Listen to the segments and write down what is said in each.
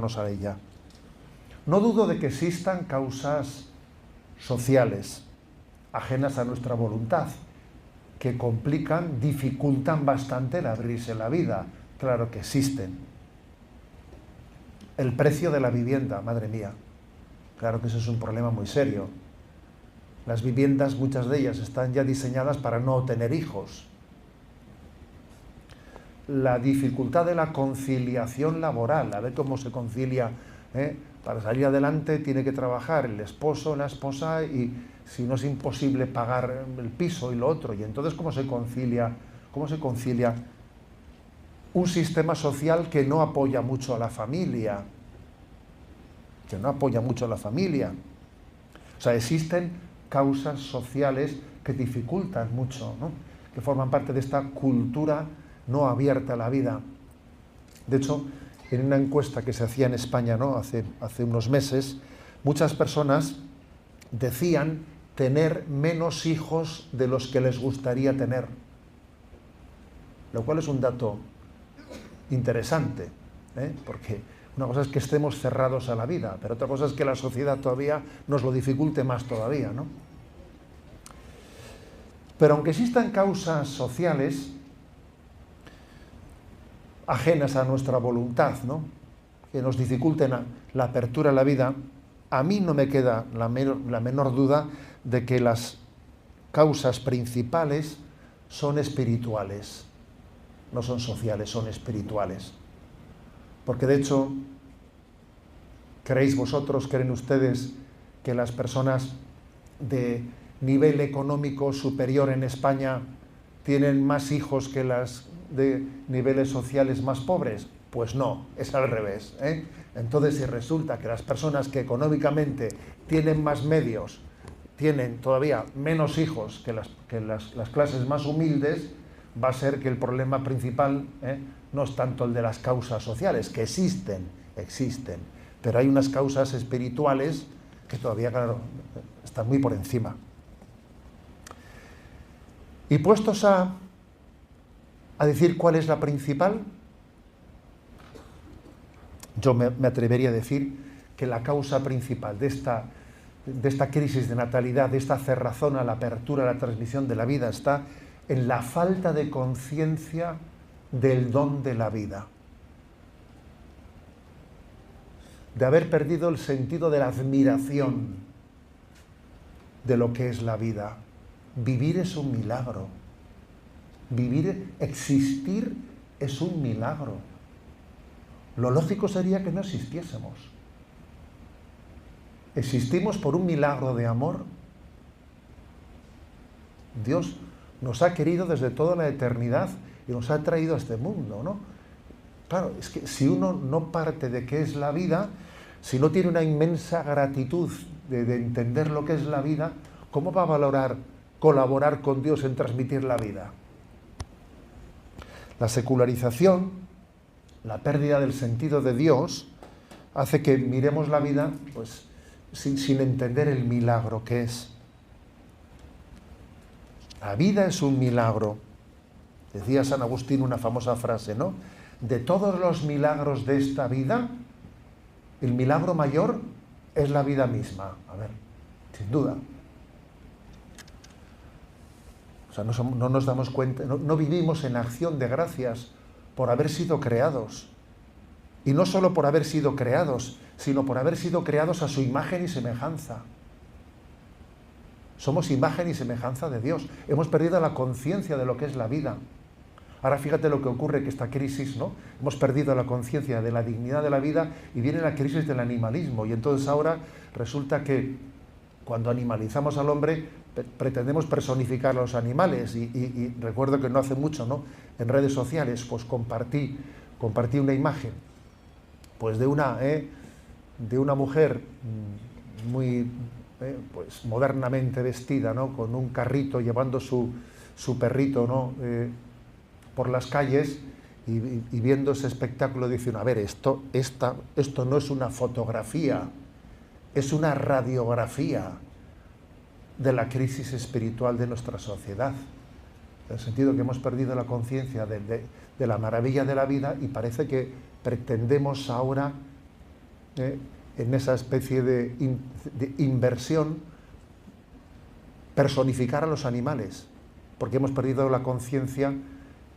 acercarnos a ella. No dudo de que existan causas sociales ajenas a nuestra voluntad, que complican, dificultan bastante el abrirse la vida. Claro que existen. El precio de la vivienda, madre mía. Claro que eso es un problema muy serio. Las viviendas, muchas de ellas, están ya diseñadas para no tener hijos. La dificultad de la conciliación laboral, a ver cómo se concilia, para salir adelante tiene que trabajar el esposo, la esposa, y si no es imposible pagar el piso y lo otro, y entonces ¿cómo se concilia un sistema social que no apoya mucho a la familia? O sea, existen causas sociales que dificultan mucho, ¿no? Que forman parte de esta cultura no abierta a la vida. De hecho, en una encuesta que se hacía en España, ¿no?, hace unos meses, muchas personas decían tener menos hijos de los que les gustaría tener, lo cual es un dato interesante, porque una cosa es que estemos cerrados a la vida, pero otra cosa es que la sociedad todavía nos lo dificulte más todavía, ¿no? Pero aunque existan causas sociales ajenas a nuestra voluntad, ¿no?, que nos dificulten la apertura a la vida, a mí no me queda la menor duda de que las causas principales son espirituales, no son sociales, son espirituales. Porque de hecho, ¿creen ustedes que las personas de nivel económico superior en España tienen más hijos que las de niveles sociales más pobres? Pues no, es al revés, ¿eh? Entonces, si resulta que las personas que económicamente tienen más medios tienen todavía menos hijos que las clases más humildes, va a ser que el problema principal no es tanto el de las causas sociales, que existen, pero hay unas causas espirituales que todavía, claro, están muy por encima. Y puestos a decir cuál es la principal, yo me atrevería a decir que la causa principal de esta crisis de natalidad, de esta cerrazón a la apertura, a la transmisión de la vida, está en la falta de conciencia del don de la vida, de haber perdido el sentido de la admiración de lo que es la vida. Vivir es un milagro. Existir es un milagro. Lo lógico sería que no existiésemos. Existimos por un milagro de amor. Dios nos ha querido desde toda la eternidad y nos ha traído a este mundo, ¿no? Claro, es que si uno no parte de qué es la vida, si no tiene una inmensa gratitud de entender lo que es la vida, ¿cómo va a colaborar con Dios en transmitir la vida? La secularización, la pérdida del sentido de Dios, hace que miremos la vida pues sin entender el milagro que es. La vida es un milagro. Decía San Agustín una famosa frase, ¿no? De todos los milagros de esta vida, el milagro mayor es la vida misma. A ver, sin duda. O sea, no nos damos cuenta, no vivimos en acción de gracias por haber sido creados. Y no solo por haber sido creados, sino por haber sido creados a su imagen y semejanza. Somos imagen y semejanza de Dios. Hemos perdido la conciencia de lo que es la vida. Ahora fíjate lo que ocurre, que esta crisis, ¿no? Hemos perdido la conciencia de la dignidad de la vida y viene la crisis del animalismo. Y entonces ahora resulta que cuando animalizamos al hombre pretendemos personificar a los animales. Y recuerdo que no hace mucho, ¿no?, en redes sociales pues compartí una imagen pues de una mujer muy pues modernamente vestida, ¿no?, con un carrito llevando su perrito, ¿no?, por las calles y viendo ese espectáculo dice uno, a ver, esto no es una fotografía, es una radiografía de la crisis espiritual de nuestra sociedad, en el sentido que hemos perdido la conciencia de la maravilla de la vida y parece que pretendemos ahora en esa especie de inversión, personificar a los animales, porque hemos perdido la conciencia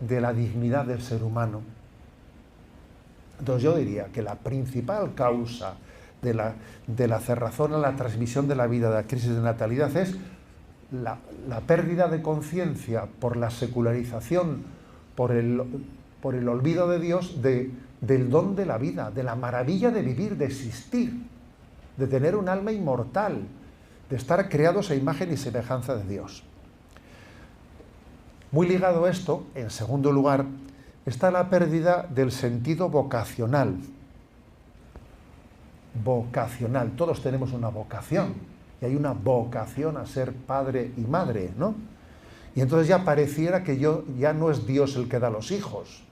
de la dignidad del ser humano. Entonces yo diría que la principal causa de la cerrazón a la transmisión de la vida, de la crisis de natalidad, es la pérdida de conciencia por la secularización, por el olvido de Dios, del don de la vida, de la maravilla de vivir, de existir, de tener un alma inmortal, de estar creados a imagen y semejanza de Dios. Muy ligado a esto, en segundo lugar, está la pérdida del sentido vocacional. Vocacional, todos tenemos una vocación, y hay una vocación a ser padre y madre, ¿no? Y entonces ya pareciera que ya no es Dios el que da los hijos.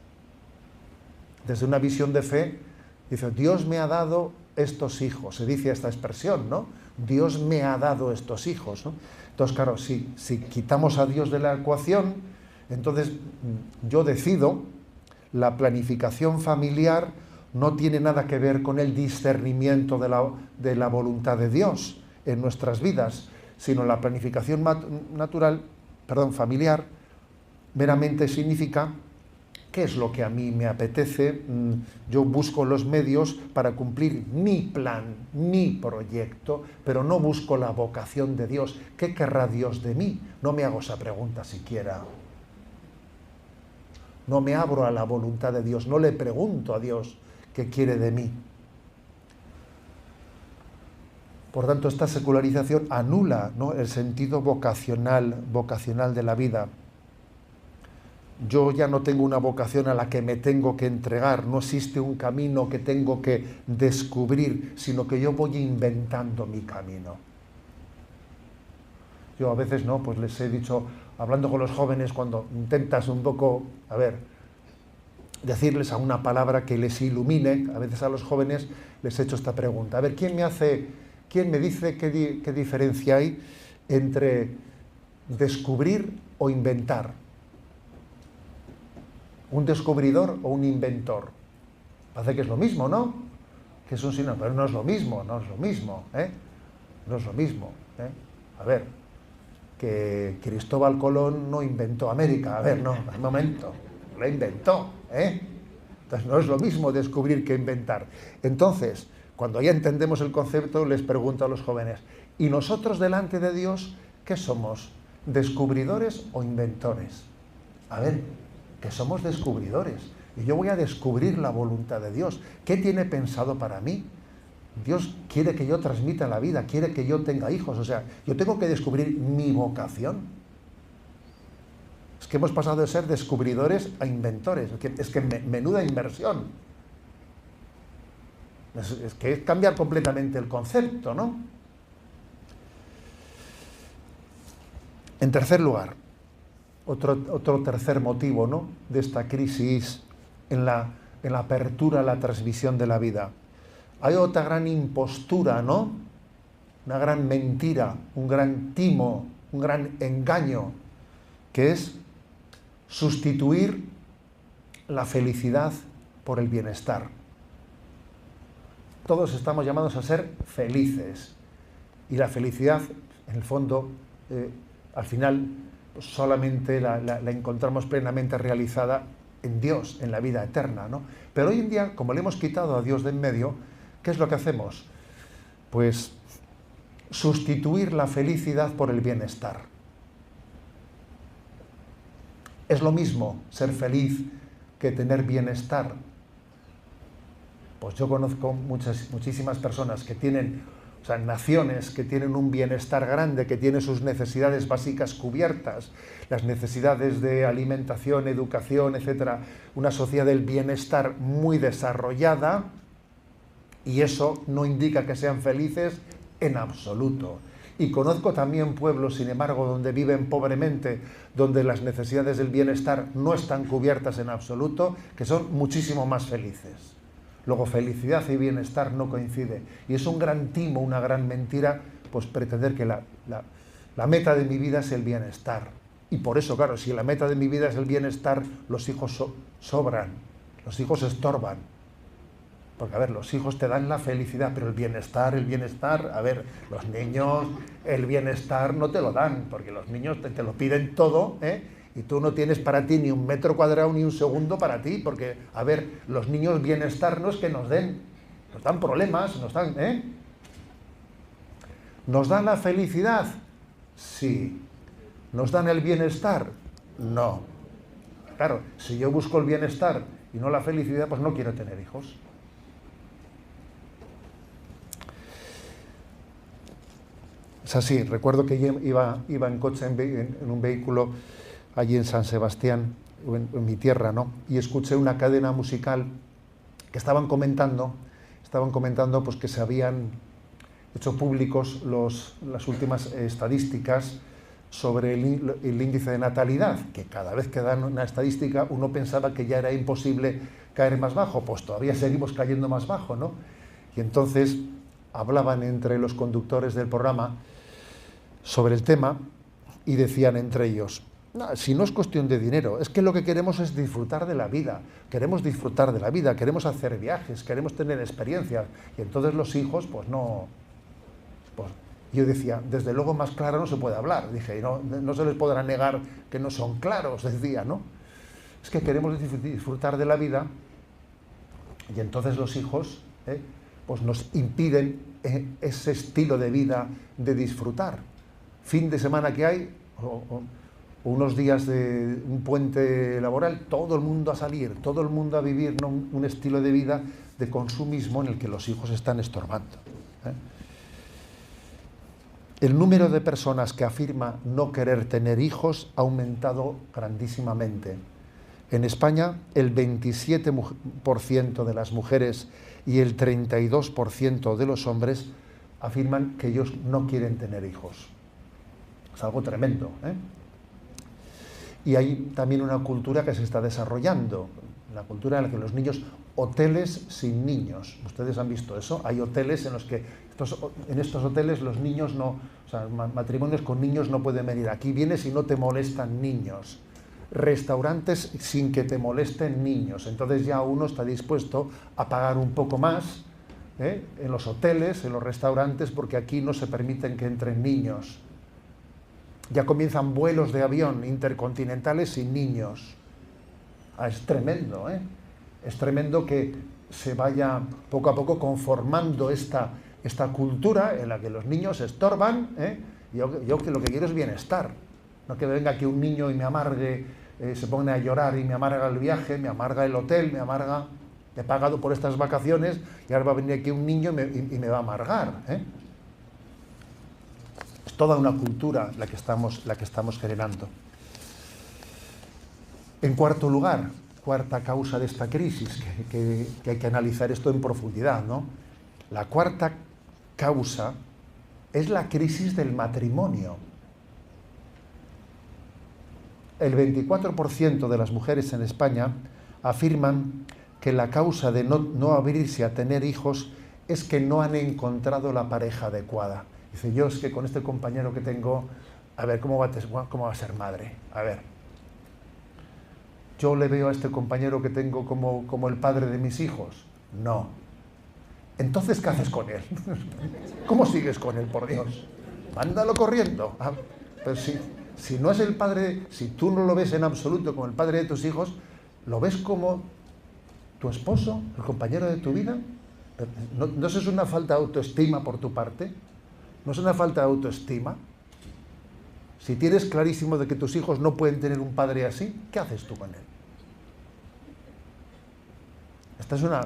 Desde una visión de fe, dice, Dios me ha dado estos hijos, se dice esta expresión, ¿no? Dios me ha dado estos hijos, ¿no? Entonces, claro, si quitamos a Dios de la ecuación, entonces yo decido, la planificación familiar no tiene nada que ver con el discernimiento de la voluntad de Dios en nuestras vidas, sino la planificación familiar meramente significa qué es lo que a mí me apetece, yo busco los medios para cumplir mi plan, mi proyecto, pero no busco la vocación de Dios. ¿Qué querrá Dios de mí? No me hago esa pregunta siquiera. No me abro a la voluntad de Dios, no le pregunto a Dios qué quiere de mí. Por tanto, esta secularización anula, ¿no?, el sentido vocacional de la vida. Yo ya no tengo una vocación a la que me tengo que entregar, no existe un camino que tengo que descubrir, sino que yo voy inventando mi camino. Yo a veces, ¿no?, pues les he dicho, hablando con los jóvenes, cuando intentas un poco, decirles a una palabra que les ilumine, a veces a los jóvenes les he hecho esta pregunta. A ver, ¿quién me dice qué diferencia hay entre descubrir o inventar? ¿Un descubridor o un inventor? Parece que es lo mismo, ¿no? Que es un sinónimo, pero no es lo mismo, no es lo mismo, ¿eh? No es lo mismo, ¿eh? A ver, que Cristóbal Colón no inventó América, a ver, no, un momento, la inventó, ¿eh? Entonces no es lo mismo descubrir que inventar. Entonces, cuando ya entendemos el concepto, les pregunto a los jóvenes, ¿y nosotros delante de Dios qué somos? ¿Descubridores o inventores? A ver, que somos descubridores, y yo voy a descubrir la voluntad de Dios. ¿Qué tiene pensado para mí? Dios quiere que yo transmita la vida, quiere que yo tenga hijos, o sea, yo tengo que descubrir mi vocación. Es que hemos pasado de ser descubridores a inventores, es que menuda inversión. Es que es cambiar completamente el concepto, ¿no? En tercer lugar, otro tercer motivo, ¿no?, de esta crisis en la apertura a la transmisión de la vida. Hay otra gran impostura, ¿no? Una gran mentira, un gran timo, un gran engaño, que es sustituir la felicidad por el bienestar. Todos estamos llamados a ser felices, y la felicidad, en el fondo, al final, pues solamente la encontramos plenamente realizada en Dios, en la vida eterna, ¿no? Pero hoy en día, como le hemos quitado a Dios de en medio, ¿qué es lo que hacemos? Pues sustituir la felicidad por el bienestar. Es lo mismo ser feliz que tener bienestar. Pues yo conozco muchísimas personas que tienen, o sea, naciones que tienen un bienestar grande, que tienen sus necesidades básicas cubiertas, las necesidades de alimentación, educación, etcétera, una sociedad del bienestar muy desarrollada, y eso no indica que sean felices en absoluto. Y conozco también pueblos, sin embargo, donde viven pobremente, donde las necesidades del bienestar no están cubiertas en absoluto, que son muchísimo más felices. Luego, felicidad y bienestar no coinciden. Y es un gran timo, una gran mentira, pues pretender que la meta de mi vida es el bienestar. Y por eso, claro, si la meta de mi vida es el bienestar, los hijos sobran, los hijos estorban. Porque, a ver, los hijos te dan la felicidad, pero el bienestar, a ver, los niños, el bienestar no te lo dan, porque los niños te lo piden todo, ¿eh? Y tú no tienes para ti ni un metro cuadrado ni un segundo para ti, porque, a ver, los niños bienestar no es que nos dan problemas, nos dan, ¿eh? ¿Nos dan la felicidad? Sí. ¿Nos dan el bienestar? No. Claro, si yo busco el bienestar y no la felicidad, pues no quiero tener hijos. Es así, recuerdo que iba en coche, en un vehículo allí en San Sebastián, en mi tierra, ¿no? Y escuché una cadena musical que estaban comentando pues que se habían hecho públicos las últimas estadísticas sobre el índice de natalidad, que cada vez que dan una estadística uno pensaba que ya era imposible caer más bajo, pues todavía seguimos cayendo más bajo, ¿no? Y entonces hablaban entre los conductores del programa sobre el tema y decían entre ellos, no, si no es cuestión de dinero, es que lo que queremos es disfrutar de la vida, queremos hacer viajes, queremos tener experiencias, y entonces los hijos, pues no... Pues yo decía, desde luego más claro no se puede hablar, dije, y no se les podrá negar que no son claros, decía, ¿no? Es que queremos disfrutar de la vida, y entonces los hijos, pues nos impiden ese estilo de vida de disfrutar. Fin de semana que hay, o unos días de un puente laboral, todo el mundo a salir, todo el mundo a vivir, ¿no? un estilo de vida de consumismo en el que los hijos están estorbando. El número de personas que afirma no querer tener hijos ha aumentado grandísimamente. En España, el 27% de las mujeres y el 32% de los hombres afirman que ellos no quieren tener hijos. Es algo tremendo, ¿eh? Y hay también una cultura que se está desarrollando, la cultura en la que los niños, hoteles sin niños. Ustedes han visto eso, hay hoteles en los que, en estos hoteles los niños no, o sea, matrimonios con niños no pueden venir. Aquí vienes y no te molestan niños. Restaurantes sin que te molesten niños. Entonces ya uno está dispuesto a pagar un poco más, en los hoteles, en los restaurantes, porque aquí no se permiten que entren niños. Ya comienzan vuelos de avión intercontinentales sin niños. Es tremendo, ¿eh? Es tremendo que se vaya poco a poco conformando esta cultura en la que los niños estorban, ¿eh? Yo que lo que quiero es bienestar. No que venga aquí un niño y me amargue, se pone a llorar y me amarga el viaje, me amarga el hotel, he pagado por estas vacaciones y ahora va a venir aquí un niño y me va a amargar, ¿eh? Es toda una cultura la que estamos generando. En cuarto lugar, cuarta causa de esta crisis, que hay que analizar esto en profundidad, ¿no? La cuarta causa es la crisis del matrimonio. El 24% de las mujeres en España afirman que la causa de no abrirse a tener hijos es que no han encontrado la pareja adecuada. Dice, yo es que con este compañero que tengo, a ver, ¿cómo va a ser madre? A ver, ¿yo le veo a este compañero que tengo como el padre de mis hijos? No. Entonces, ¿qué haces con él? ¿Cómo sigues con él, por Dios? Mándalo corriendo. Pero si no es el padre, si tú no lo ves en absoluto como el padre de tus hijos, ¿lo ves como tu esposo, el compañero de tu vida? ¿No es una falta de autoestima por tu parte? ¿No es una falta de autoestima? Si tienes clarísimo de que tus hijos no pueden tener un padre así, ¿qué haces tú con él? Esta es una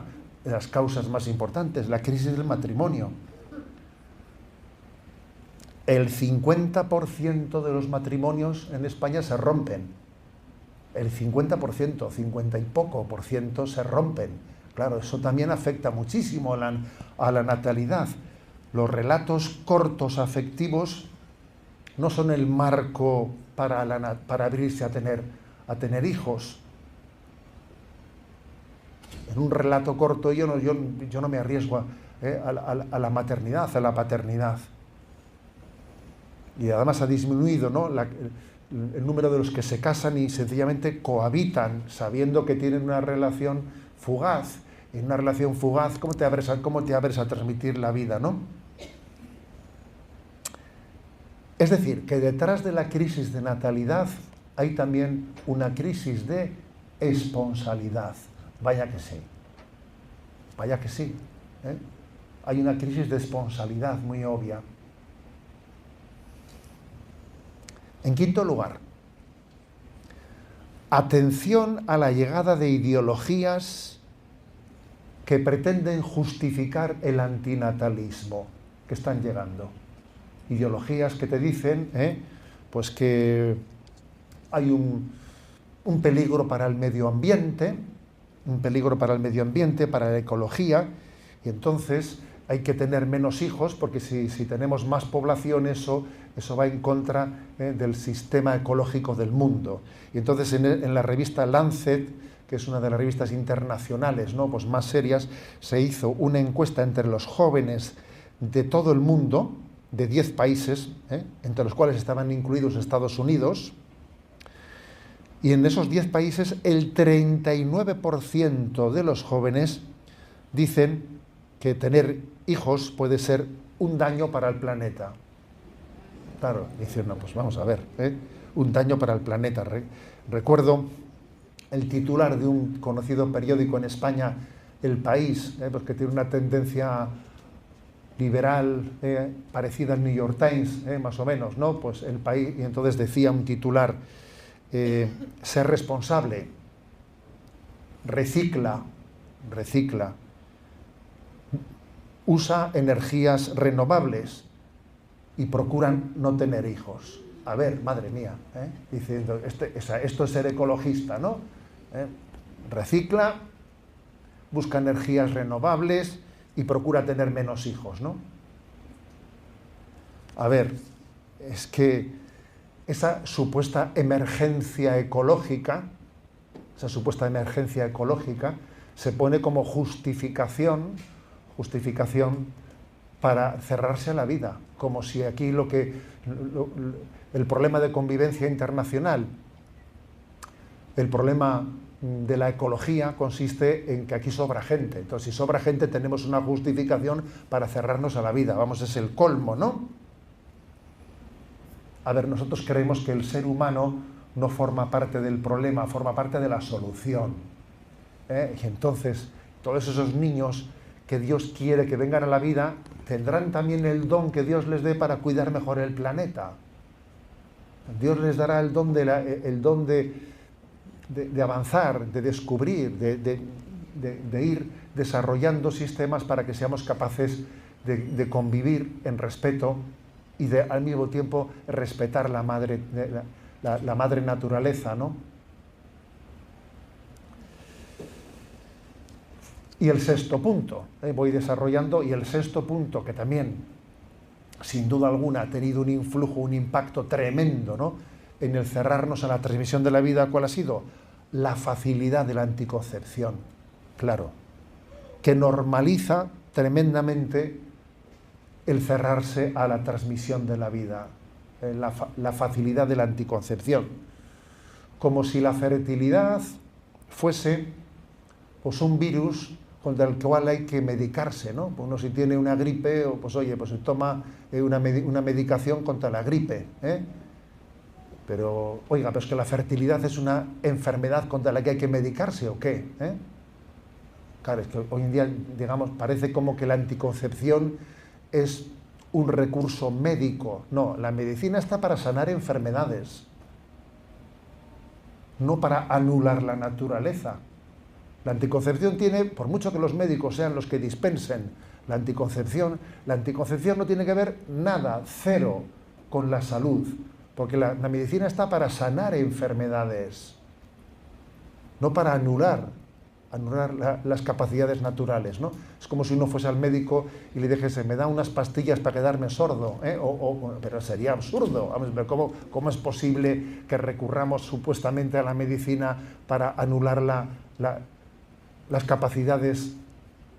de las causas más importantes, la crisis del matrimonio. El 50% de los matrimonios en España se rompen. El 50%, 50 y poco por ciento se rompen. Claro, eso también afecta muchísimo a la natalidad. Los relatos cortos afectivos no son el marco para abrirse a tener hijos. En un relato corto yo no me arriesgo a la maternidad, a la paternidad. Y además ha disminuido, ¿no?, el número de los que se casan y sencillamente cohabitan, sabiendo que tienen una relación fugaz En una relación fugaz, ¿cómo te abres a transmitir la vida, no? Es decir, que detrás de la crisis de natalidad hay también una crisis de esponsalidad. Vaya que sí. Vaya que sí. ¿Eh? Hay una crisis de esponsalidad muy obvia. En quinto lugar, atención a la llegada de ideologías que pretenden justificar el antinatalismo que están llegando. Ideologías que te dicen pues que hay un peligro para el medio ambiente, para la ecología, y entonces hay que tener menos hijos porque si tenemos más población eso va en contra del sistema ecológico del mundo. Y entonces en la revista Lancet, que es una de las revistas internacionales, ¿no?, pues más serias, se hizo una encuesta entre los jóvenes de todo el mundo, de 10 países, entre los cuales estaban incluidos Estados Unidos, y en esos 10 países el 39% de los jóvenes dicen que tener hijos puede ser un daño para el planeta. Claro, dicen, no, pues vamos a ver, un daño para el planeta. Recuerdo el titular de un conocido periódico en España, El País, pues que tiene una tendencia liberal parecida al New York Times, más o menos, ¿no? Pues El País, y entonces decía un titular, ser responsable, recicla, usa energías renovables y procuran no tener hijos. A ver, madre mía, diciendo, esto es ser ecologista, ¿no? Recicla, busca energías renovables y procura tener menos hijos, ¿no? A ver, es que esa supuesta emergencia ecológica se pone como justificación para cerrarse a la vida, como si aquí el problema de convivencia internacional, el problema de la ecología consiste en que aquí sobra gente. Entonces, si sobra gente, tenemos una justificación para cerrarnos a la vida. Vamos, es el colmo, ¿no? A ver, nosotros creemos que el ser humano no forma parte del problema, forma parte de la solución. Y entonces, todos esos niños que Dios quiere que vengan a la vida, tendrán también el don que Dios les dé para cuidar mejor el planeta. Dios les dará el don de avanzar, de descubrir, de ir desarrollando sistemas para que seamos capaces de convivir en respeto y de al mismo tiempo respetar la madre naturaleza, ¿no? Y el sexto punto, voy desarrollando, y el sexto punto, que también, sin duda alguna, ha tenido un influjo, un impacto tremendo, ¿no?, en el cerrarnos a la transmisión de la vida, ¿cuál ha sido? La facilidad de la anticoncepción, claro, que normaliza tremendamente el cerrarse a la transmisión de la vida, la facilidad de la anticoncepción, como si la fertilidad fuese pues un virus contra el cual hay que medicarse, ¿no? Uno si tiene una gripe, pues oye, pues se toma una medicación contra la gripe, Pero, oiga, pero es que la fertilidad es una enfermedad contra la que hay que medicarse, ¿o qué? Claro, es que hoy en día, digamos, parece como que la anticoncepción es un recurso médico. No, la medicina está para sanar enfermedades, no para anular la naturaleza. La anticoncepción tiene, por mucho que los médicos sean los que dispensen la anticoncepción no tiene que ver nada, cero, con la salud. Porque la medicina está para sanar enfermedades, no para anular las capacidades naturales, ¿no? Es como si uno fuese al médico y le dijese, me da unas pastillas para quedarme sordo, pero sería absurdo. Vamos, ¿cómo es posible que recurramos supuestamente a la medicina para anular las capacidades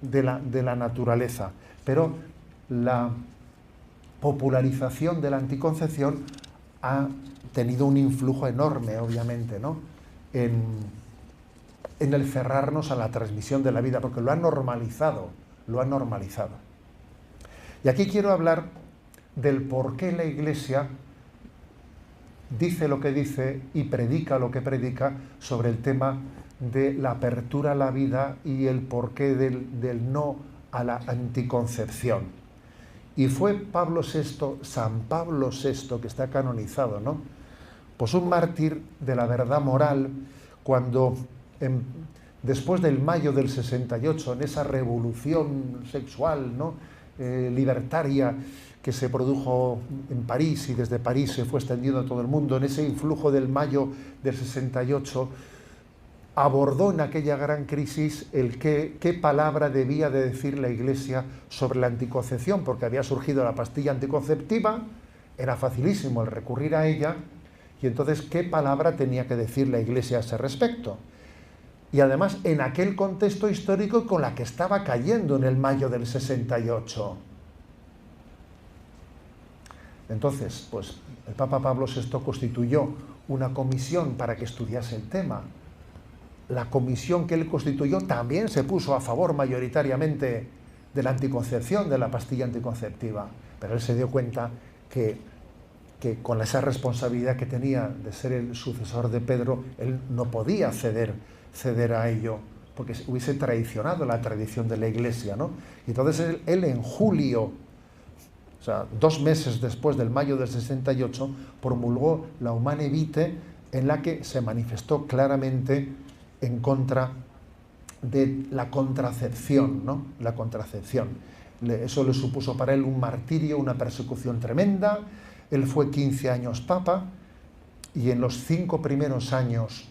de la naturaleza? Pero la popularización de la anticoncepción ha tenido un influjo enorme, obviamente, ¿no?, en en el cerrarnos a la transmisión de la vida, porque lo ha normalizado, lo ha normalizado. Y aquí quiero hablar del por qué la Iglesia dice lo que dice y predica lo que predica sobre el tema de la apertura a la vida y el porqué del no a la anticoncepción. Y fue Pablo VI, San Pablo VI, que está canonizado, ¿no? Pues un mártir de la verdad moral, cuando después del mayo del 68, en esa revolución sexual, ¿no? Libertaria que se produjo en París y desde París se fue extendiendo a todo el mundo, en ese influjo del mayo del 68, abordó en aquella gran crisis el qué palabra debía de decir la Iglesia sobre la anticoncepción, porque había surgido la pastilla anticonceptiva, era facilísimo el recurrir a ella, y entonces qué palabra tenía que decir la Iglesia a ese respecto. Y además en aquel contexto histórico con la que estaba cayendo en el mayo del 68. Entonces, pues el Papa Pablo VI constituyó una comisión para que estudiase el tema. La comisión que él constituyó también se puso a favor mayoritariamente de la anticoncepción, de la pastilla anticonceptiva, pero él se dio cuenta que con esa responsabilidad que tenía de ser el sucesor de Pedro, él no podía ceder a ello, porque hubiese traicionado la tradición de la Iglesia, ¿no? Y entonces él en julio, o sea, 2 meses después del mayo del 68, promulgó la Humane Vitae, en la que se manifestó claramente en contra de la contracepción, ¿no? La contracepción. Eso le supuso para él un martirio, una persecución tremenda. Él fue 15 años papa y en los 5 primeros años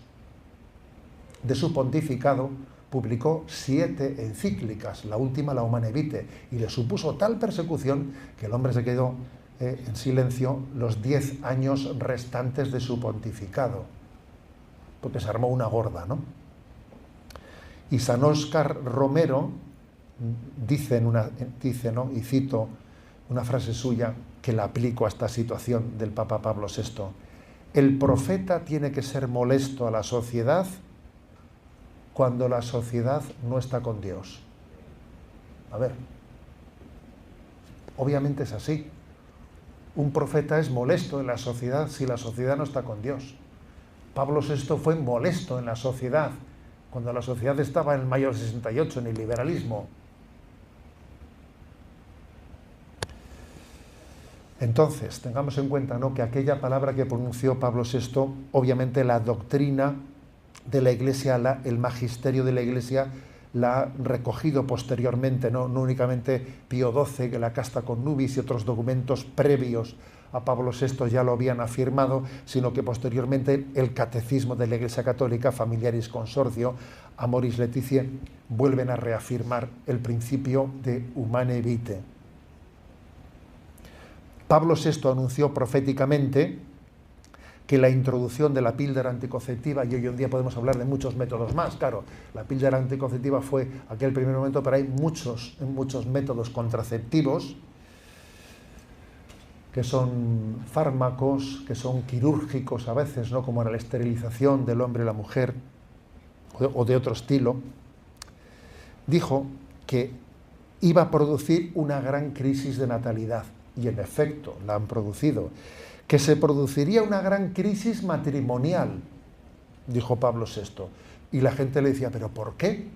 de su pontificado publicó 7 encíclicas, la última, la Humane Vitae, y le supuso tal persecución que el hombre se quedó en silencio los 10 años restantes de su pontificado, porque se armó una gorda, ¿no? Y San Óscar Romero dice, ¿no? Y cito una frase suya que la aplico a esta situación del Papa Pablo VI: el profeta tiene que ser molesto a la sociedad cuando la sociedad no está con Dios. A ver, obviamente es así. Un profeta es molesto en la sociedad si la sociedad no está con Dios. Pablo VI fue molesto en la sociedad cuando la sociedad estaba en el mayo del 68, en el liberalismo. Entonces, tengamos en cuenta, ¿no?, que aquella palabra que pronunció Pablo VI, obviamente la doctrina de la Iglesia, el magisterio de la Iglesia la ha recogido posteriormente, no únicamente Pío XII, que la Casta Connubiis y otros documentos previos a Pablo VI ya lo habían afirmado, sino que posteriormente el Catecismo de la Iglesia Católica, Familiaris Consortio, Amoris Laetitia, vuelven a reafirmar el principio de Humane Vitae. Pablo VI anunció proféticamente que la introducción de la píldora anticonceptiva, y hoy en día podemos hablar de muchos métodos más, claro, la píldora anticonceptiva fue aquel primer momento, pero hay muchos métodos contraceptivos que son fármacos, que son quirúrgicos a veces, ¿no?, como era la esterilización del hombre y la mujer, o de otro estilo. Dijo que iba a producir una gran crisis de natalidad, y en efecto la han producido. Que se produciría una gran crisis matrimonial, dijo Pablo VI. Y la gente le decía, ¿pero por qué?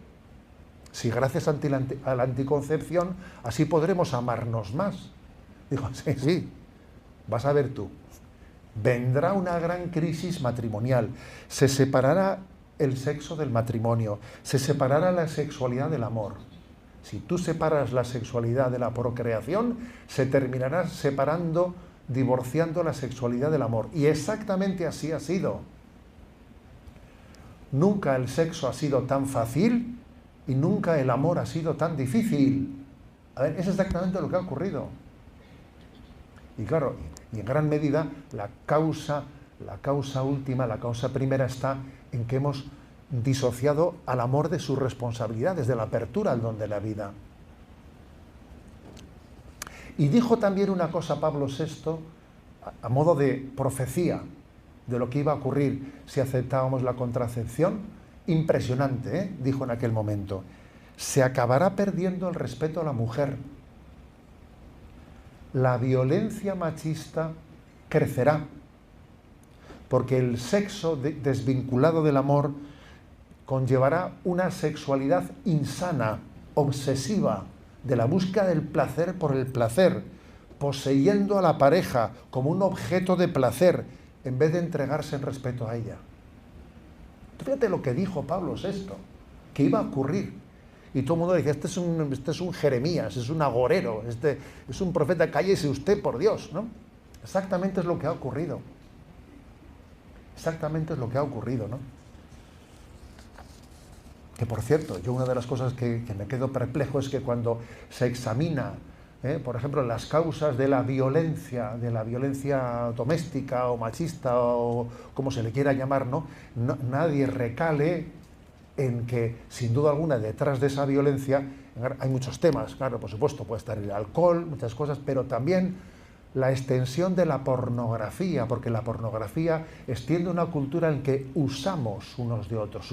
Si gracias a la anticoncepción así podremos amarnos más. Dijo, sí, vas a ver tú. Vendrá una gran crisis matrimonial. Se separará el sexo del matrimonio. Se separará la sexualidad del amor. Si tú separas la sexualidad de la procreación, se terminará separando, divorciando la sexualidad del amor. Y exactamente así ha sido. Nunca el sexo ha sido tan fácil y nunca el amor ha sido tan difícil. A ver, es exactamente lo que ha ocurrido. Y claro, y en gran medida la causa última, la causa primera está en que hemos disociado al amor de sus responsabilidades, de la apertura al don de la vida. Y dijo también una cosa Pablo VI, a modo de profecía de lo que iba a ocurrir si aceptábamos la contracepción, impresionante, dijo en aquel momento. Se acabará perdiendo el respeto a la mujer. La violencia machista crecerá, porque el sexo desvinculado del amor conllevará una sexualidad insana, obsesiva, de la búsqueda del placer por el placer, poseyendo a la pareja como un objeto de placer, en vez de entregarse en respeto a ella. Fíjate lo que dijo Pablo VI, que iba a ocurrir. Y todo el mundo dice, este es un Jeremías, es un agorero, es un profeta, cállese usted, por Dios, ¿no? Exactamente es lo que ha ocurrido. Exactamente es lo que ha ocurrido, ¿no? Que por cierto, yo una de las cosas que me quedo perplejo es que cuando se examina, por ejemplo, las causas de la violencia doméstica o machista o como se le quiera llamar, ¿no? Nadie recale en que, sin duda alguna, detrás de esa violencia hay muchos temas, claro, por supuesto, puede estar el alcohol, muchas cosas, pero también la extensión de la pornografía, porque la pornografía extiende una cultura en que usamos unos de otros,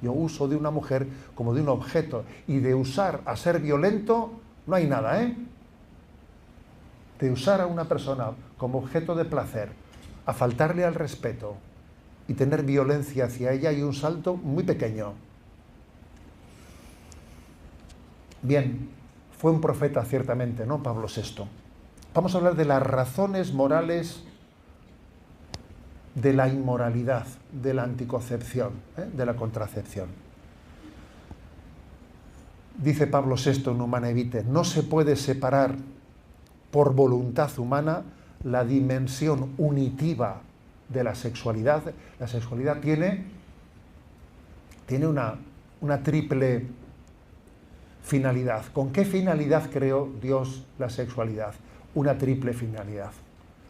yo uso de una mujer como de un objeto, y de usar a ser violento no hay nada, De usar a una persona como objeto de placer, a faltarle al respeto y tener violencia hacia ella, hay un salto muy pequeño. Bien, fue un profeta ciertamente, ¿no? Pablo VI. Vamos a hablar de las razones morales de la inmoralidad, de la anticoncepción, de la contracepción. Dice Pablo VI en Humanae Vitae, no se puede separar por voluntad humana la dimensión unitiva de la sexualidad. La sexualidad tiene una triple finalidad. ¿Con qué finalidad creó Dios la sexualidad? Una triple finalidad.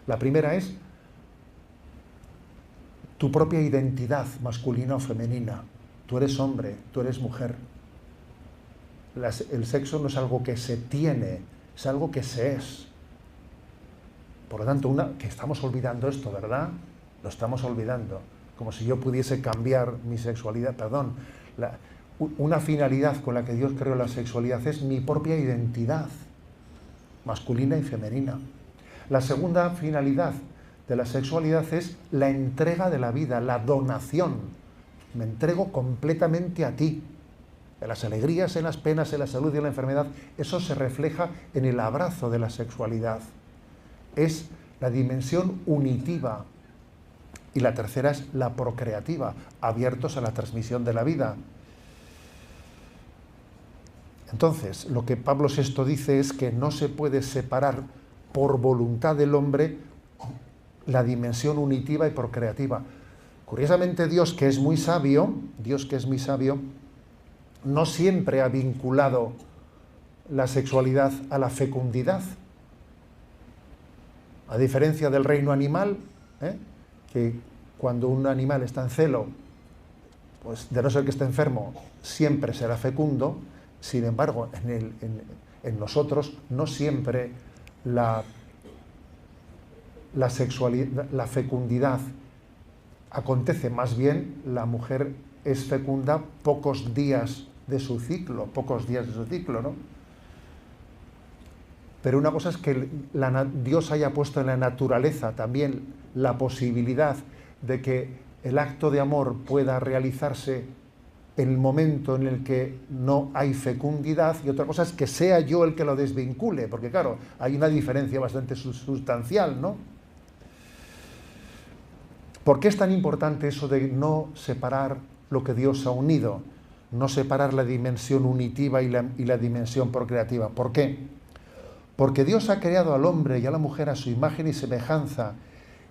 La primera es tu propia identidad masculina o femenina. Tú eres hombre, tú eres mujer. El sexo no es algo que se tiene, es algo que se es. Por lo tanto, que estamos olvidando esto, ¿verdad? Lo estamos olvidando. Como si yo pudiese cambiar mi sexualidad. Perdón. Una finalidad con la que Dios creó la sexualidad es mi propia identidad masculina y femenina. La segunda finalidad de la sexualidad es la entrega de la vida, la donación. Me entrego completamente a ti. En las alegrías, en las penas, en la salud y en la enfermedad, eso se refleja en el abrazo de la sexualidad. Es la dimensión unitiva. Y la tercera es la procreativa, abiertos a la transmisión de la vida. Entonces, lo que Pablo VI dice es que no se puede separar por voluntad del hombre la dimensión unitiva y procreativa. Curiosamente, Dios, que es muy sabio, no siempre ha vinculado la sexualidad a la fecundidad. A diferencia del reino animal, que cuando un animal está en celo, pues de no ser que esté enfermo, siempre será fecundo. Sin embargo, en nosotros no siempre la fecundidad acontece. Más bien, la mujer es fecunda pocos días de su ciclo, ¿no? Pero una cosa es que Dios haya puesto en la naturaleza también la posibilidad de que el acto de amor pueda realizarse en el momento en el que no hay fecundidad, y otra cosa es que sea yo el que lo desvincule, porque claro, hay una diferencia bastante sustancial, ¿no? ¿Por qué es tan importante eso de no separar lo que Dios ha unido? No separar la dimensión unitiva y la dimensión procreativa. ¿Por qué? Porque Dios ha creado al hombre y a la mujer a su imagen y semejanza,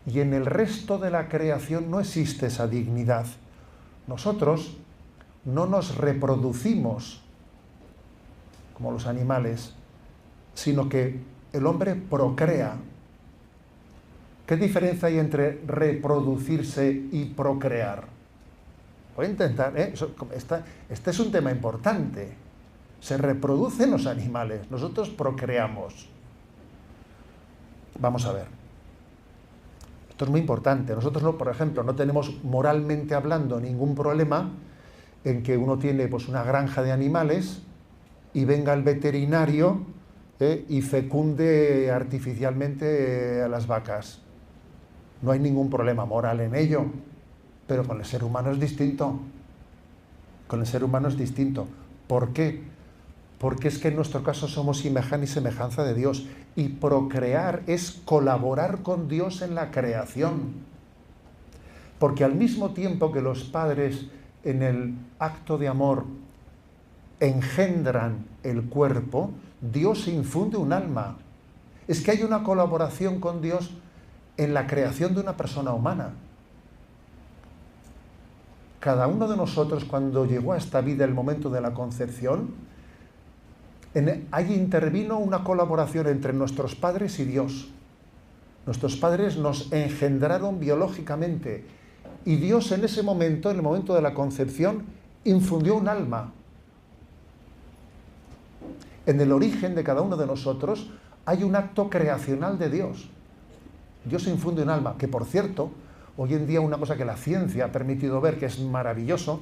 y en el resto de la creación no existe esa dignidad. Nosotros no nos reproducimos como los animales, sino que el hombre procrea. ¿Qué diferencia hay entre reproducirse y procrear? Voy a intentar, este es un tema importante. Se reproducen los animales, nosotros procreamos. Vamos a ver. Esto es muy importante. Nosotros, por ejemplo, no tenemos moralmente hablando ningún problema en que uno tiene pues una granja de animales y venga el veterinario y fecunde artificialmente a las vacas. No hay ningún problema moral en ello, pero con el ser humano es distinto. Con el ser humano es distinto. ¿Por qué? Porque es que en nuestro caso somos imagen y semejanza de Dios, y procrear es colaborar con Dios en la creación. Porque al mismo tiempo que los padres en el acto de amor engendran el cuerpo, Dios infunde un alma. Es que hay una colaboración con Dios en la creación de una persona humana. Cada uno de nosotros, cuando llegó a esta vida el momento de la concepción, ahí intervino una colaboración entre nuestros padres y Dios. Nuestros padres nos engendraron biológicamente y Dios en ese momento, en el momento de la concepción, infundió un alma. En el origen de cada uno de nosotros hay un acto creacional de Dios. Dios infunde un alma, que por cierto, hoy en día una cosa que la ciencia ha permitido ver, que es maravilloso,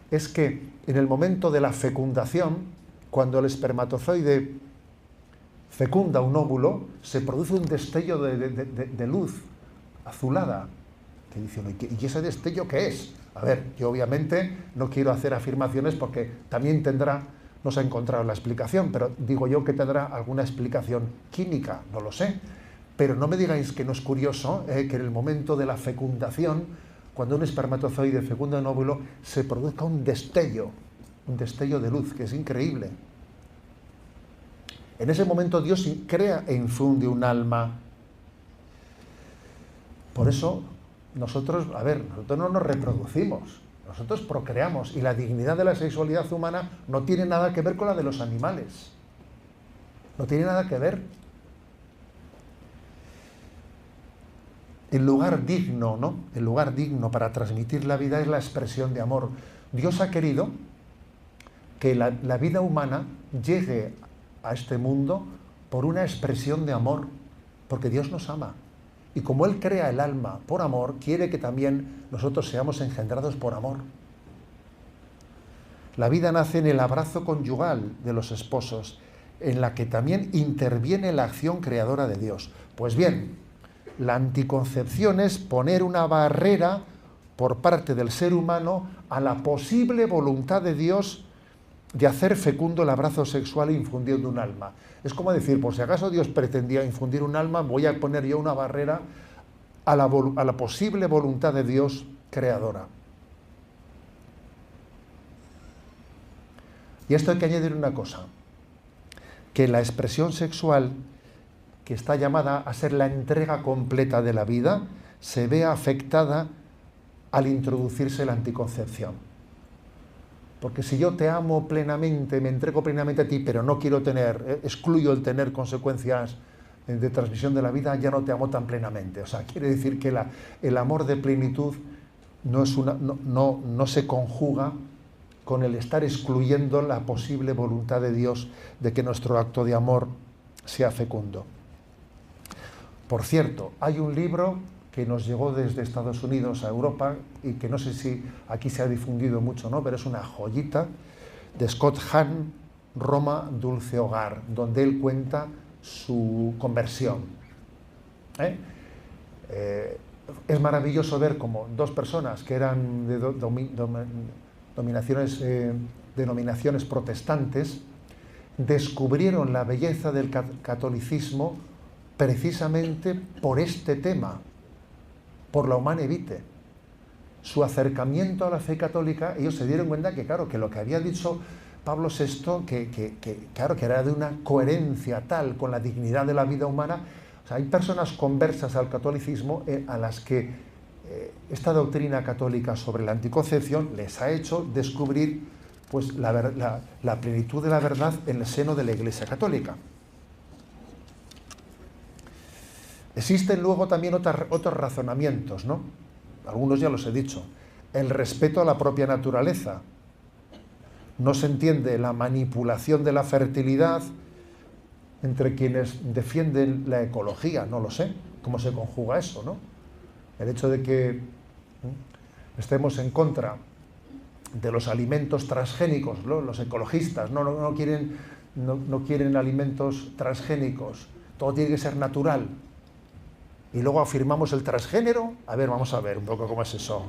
es que en el momento de la fecundación, cuando el espermatozoide fecunda un óvulo, se produce un destello de luz azulada. Que dicen, ¿y ese destello qué es? A ver, yo obviamente no quiero hacer afirmaciones porque también no se ha encontrado la explicación, pero digo yo que tendrá alguna explicación química, no lo sé. Pero no me digáis que no es curioso que en el momento de la fecundación, cuando un espermatozoide fecunda un óvulo, se produzca un destello de luz, que es increíble. En ese momento Dios crea e infunde un alma. Por eso nosotros no nos reproducimos, nosotros procreamos, y la dignidad de la sexualidad humana no tiene nada que ver con la de los animales. No tiene nada que ver. El lugar digno, ¿no? El lugar digno para transmitir la vida es la expresión de amor. Dios ha querido que la vida humana llegue a este mundo por una expresión de amor, porque Dios nos ama. Y como Él crea el alma por amor, quiere que también nosotros seamos engendrados por amor. La vida nace en el abrazo conyugal de los esposos, en la que también interviene la acción creadora de Dios. Pues bien, la anticoncepción es poner una barrera por parte del ser humano a la posible voluntad de Dios de hacer fecundo el abrazo sexual infundiendo un alma. Es como decir, por si acaso Dios pretendía infundir un alma, voy a poner yo una barrera a la posible voluntad de Dios creadora. Y esto hay que añadir una cosa, que la expresión sexual, que está llamada a ser la entrega completa de la vida, se ve afectada al introducirse la anticoncepción. Porque si yo te amo plenamente, me entrego plenamente a ti, pero no quiero excluyo el tener consecuencias de transmisión de la vida, ya no te amo tan plenamente. O sea, quiere decir que el amor de plenitud no se conjuga con el estar excluyendo la posible voluntad de Dios de que nuestro acto de amor sea fecundo. Por cierto, hay un libro que nos llegó desde Estados Unidos a Europa y que no sé si aquí se ha difundido mucho, ¿no? Pero es una joyita, de Scott Hahn, Roma, Dulce Hogar, donde él cuenta su conversión. Es maravilloso ver cómo dos personas que eran de denominaciones protestantes descubrieron la belleza del catolicismo precisamente por este tema, por la Humanae Vitae. Su acercamiento a la fe católica, ellos se dieron cuenta que, claro, que lo que había dicho Pablo VI, que era de una coherencia tal con la dignidad de la vida humana. O sea, hay personas conversas al catolicismo a las que esta doctrina católica sobre la anticoncepción les ha hecho descubrir pues, la plenitud de la verdad en el seno de la Iglesia Católica. Existen luego también otros razonamientos, ¿no? Algunos ya los he dicho. El respeto a la propia naturaleza. No se entiende la manipulación de la fertilidad entre quienes defienden la ecología, no lo sé, cómo se conjuga eso, ¿no? El hecho de que estemos en contra de los alimentos transgénicos, ¿no? Los ecologistas no quieren alimentos transgénicos, todo tiene que ser natural. Y luego afirmamos el transgénero. A ver, vamos a ver un poco cómo es eso.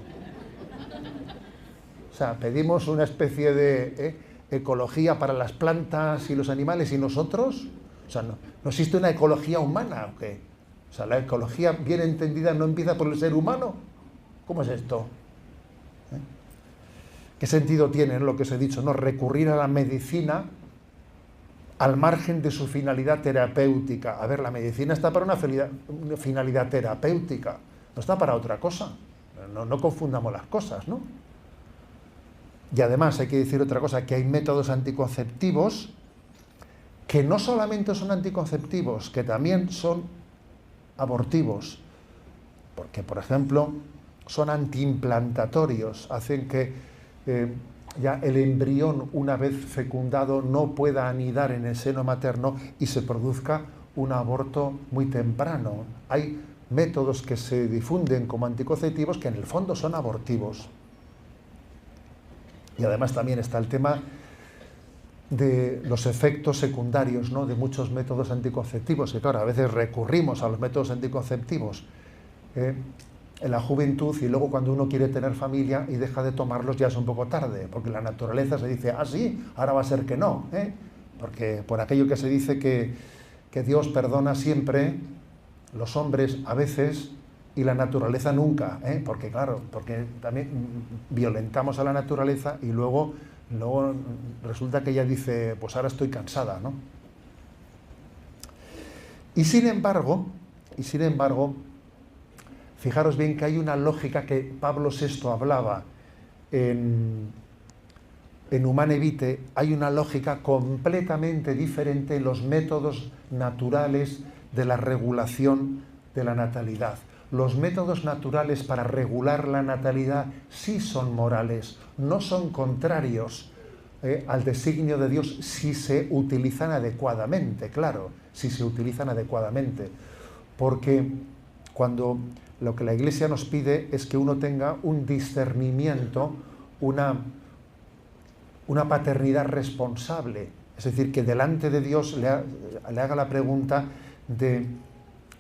O sea, pedimos una especie de ecología para las plantas y los animales, y nosotros, o sea, no existe una ecología humana, ¿o qué? O sea, la ecología bien entendida no empieza por el ser humano. ¿Cómo es esto? ¿Qué sentido tiene lo que os he dicho? No recurrir a la medicina al margen de su finalidad terapéutica. A ver, la medicina está para una finalidad terapéutica, no está para otra cosa. No confundamos las cosas, ¿no? Y además hay que decir otra cosa, que hay métodos anticonceptivos que no solamente son anticonceptivos, que también son abortivos. Porque, por ejemplo, son antiimplantatorios, hacen que ya el embrión, una vez fecundado, no pueda anidar en el seno materno y se produzca un aborto muy temprano. Hay métodos que se difunden como anticonceptivos que en el fondo son abortivos. Y además también está el tema de los efectos secundarios, ¿no?, de muchos métodos anticonceptivos, que claro, a veces recurrimos a los métodos anticonceptivos en la juventud, y luego cuando uno quiere tener familia y deja de tomarlos ya es un poco tarde, porque la naturaleza se dice, ah, sí, ahora va a ser que no, porque por aquello que se dice que Dios perdona siempre, los hombres a veces y la naturaleza nunca, porque claro, porque también violentamos a la naturaleza y luego resulta que ella dice, pues ahora estoy cansada, ¿no? Y sin embargo, fijaros bien que hay una lógica que Pablo VI hablaba en Humane Vitae, hay una lógica completamente diferente en los métodos naturales de la regulación de la natalidad. Los métodos naturales para regular la natalidad sí son morales, no son contrarios al designio de Dios si se utilizan adecuadamente, claro, si se utilizan adecuadamente. Porque cuando lo que la Iglesia nos pide es que uno tenga un discernimiento, una paternidad responsable, es decir, que delante de Dios le haga la pregunta de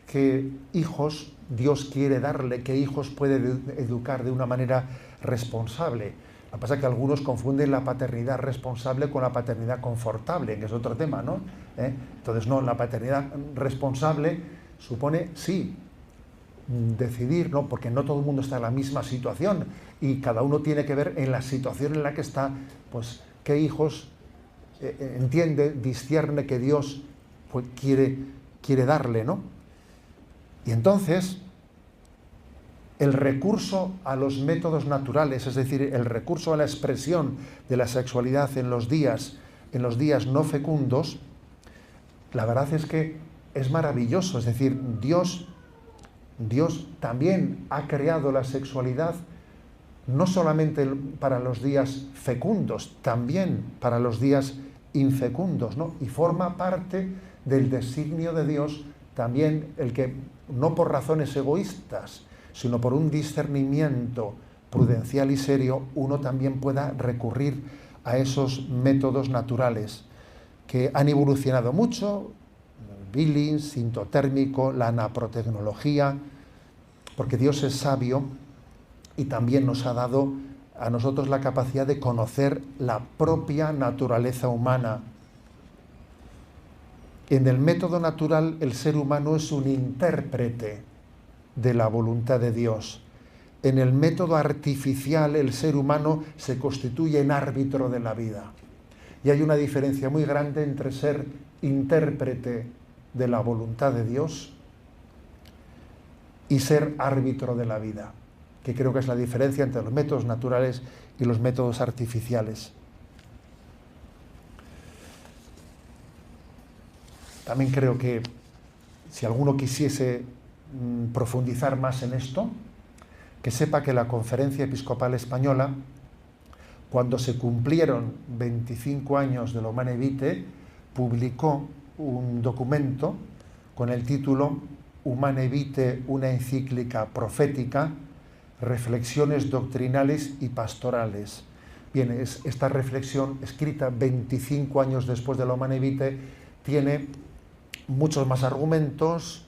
qué hijos Dios quiere darle, qué hijos puede educar de una manera responsable. Lo que pasa es que algunos confunden la paternidad responsable con la paternidad confortable, que es otro tema, ¿no? Entonces, no, la paternidad responsable supone, sí, decidir, ¿no?, porque no todo el mundo está en la misma situación y cada uno tiene que ver en la situación en la que está, pues, qué hijos entiende, discierne que Dios pues, quiere darle, ¿no? Y entonces, el recurso a los métodos naturales, es decir, el recurso a la expresión de la sexualidad en los días no fecundos, la verdad es que es maravilloso. Es decir, Dios también ha creado la sexualidad no solamente para los días fecundos, también para los días infecundos, ¿no? Y forma parte del designio de Dios también el que, no por razones egoístas, sino por un discernimiento prudencial y serio, uno también pueda recurrir a esos métodos naturales que han evolucionado mucho, Billing, sintotérmico, la naprotecnología, porque Dios es sabio y también nos ha dado a nosotros la capacidad de conocer la propia naturaleza humana. En el método natural, el ser humano es un intérprete de la voluntad de Dios. En el método artificial, el ser humano se constituye en árbitro de la vida. Y hay una diferencia muy grande entre ser intérprete de la voluntad de Dios y ser árbitro de la vida, que creo que es la diferencia entre los métodos naturales y los métodos artificiales. También creo que si alguno quisiese profundizar más en esto, que sepa que la Conferencia Episcopal Española, cuando se cumplieron 25 años de la Humane Vitae, publicó un documento con el título Humane Vitae, una encíclica profética, reflexiones doctrinales y pastorales. Bien, esta reflexión, escrita 25 años después de la Humanae Vitae, tiene muchos más argumentos,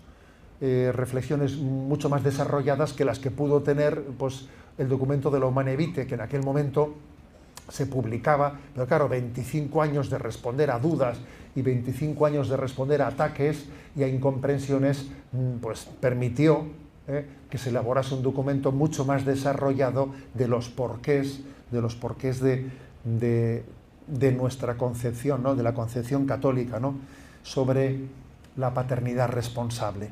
reflexiones mucho más desarrolladas que las que pudo tener pues, el documento de la Humanae Vitae, que en aquel momento se publicaba, pero claro, 25 años de responder a dudas y 25 años de responder a ataques y a incomprensiones, pues permitió que se elaborase un documento mucho más desarrollado de los porqués de nuestra concepción, ¿no? De la concepción católica, ¿no? Sobre la paternidad responsable.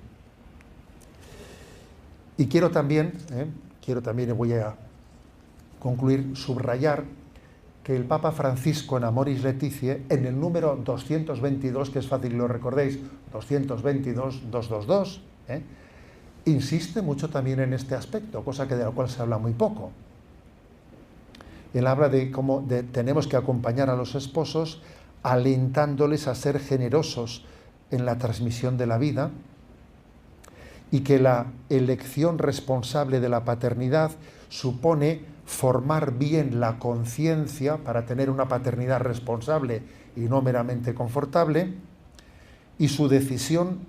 Y quiero también, y voy a concluir, subrayar que el Papa Francisco en Amoris Laetitia, en el número 222, que es fácil que lo recordéis, 222, 222, insiste mucho también en este aspecto, cosa de la cual se habla muy poco. Él habla de cómo tenemos que acompañar a los esposos alentándoles a ser generosos en la transmisión de la vida y que la elección responsable de la paternidad supone formar bien la conciencia para tener una paternidad responsable y no meramente confortable, y su decisión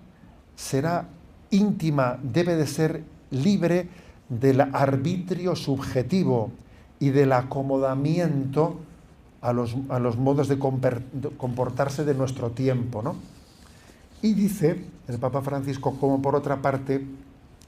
será íntima, debe de ser libre del arbitrio subjetivo y del acomodamiento a los modos de comportarse de nuestro tiempo, ¿no? Y dice el Papa Francisco como por otra parte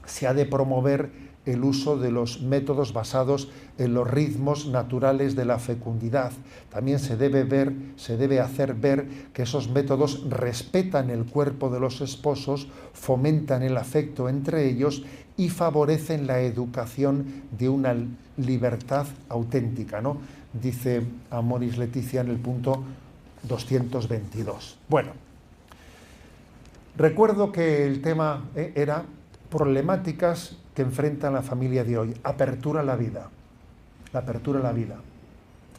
se ha de promover el uso de los métodos basados en los ritmos naturales de la fecundidad. También se debe hacer ver que esos métodos respetan el cuerpo de los esposos, fomentan el afecto entre ellos y favorecen la educación de una libertad auténtica, ¿no? Dice Amoris Laetitia en el punto 222. Bueno, recuerdo que el tema era problemáticas que enfrenta la familia de hoy. Apertura a la vida. La apertura a la vida.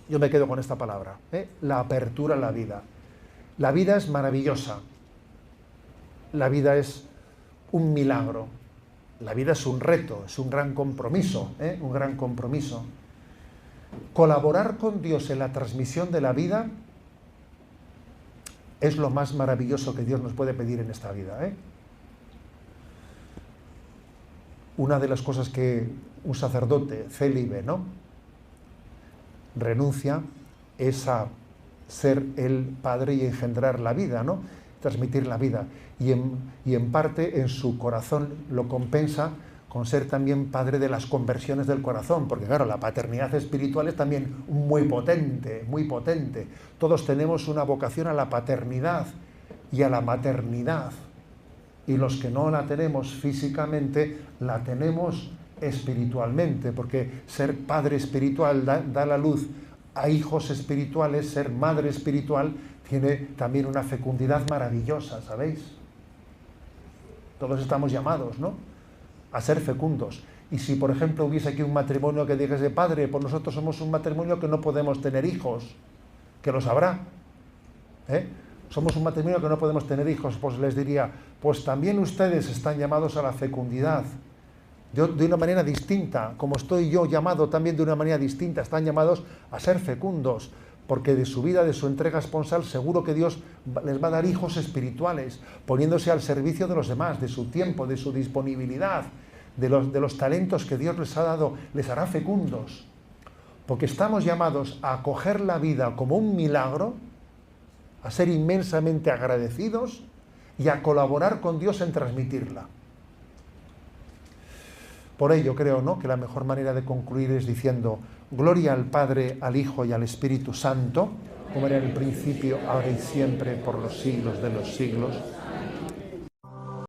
Yo me quedo con esta palabra. La apertura a la vida. La vida es maravillosa. La vida es un milagro. La vida es un reto, es un gran compromiso. Un gran compromiso. Colaborar con Dios en la transmisión de la vida es lo más maravilloso que Dios nos puede pedir en esta vida. Una de las cosas que un sacerdote célibe, ¿no?, renuncia es a ser el padre y engendrar la vida, ¿no?, transmitir la vida. Y en parte en su corazón lo compensa con ser también padre de las conversiones del corazón, porque claro, la paternidad espiritual es también muy potente, muy potente. Todos tenemos una vocación a la paternidad y a la maternidad. Y los que no la tenemos físicamente, la tenemos espiritualmente, porque ser padre espiritual da la luz a hijos espirituales, ser madre espiritual tiene también una fecundidad maravillosa, ¿sabéis? Todos estamos llamados, ¿no?, a ser fecundos. Y si, por ejemplo, hubiese aquí un matrimonio que dijese, padre, pues nosotros somos un matrimonio que no podemos tener hijos, que lo sabrá, somos un matrimonio que no podemos tener hijos, pues les diría, pues también ustedes están llamados a la fecundidad, de una manera distinta, como estoy yo llamado también de una manera distinta, están llamados a ser fecundos, porque de su vida, de su entrega esponsal, seguro que Dios les va a dar hijos espirituales, poniéndose al servicio de los demás, de su tiempo, de su disponibilidad, de los talentos que Dios les ha dado, les hará fecundos, porque estamos llamados a acoger la vida como un milagro, a ser inmensamente agradecidos y a colaborar con Dios en transmitirla. Por ello creo, ¿no?, que la mejor manera de concluir es diciendo gloria al Padre, al Hijo y al Espíritu Santo, como era en el principio, ahora y siempre, por los siglos de los siglos.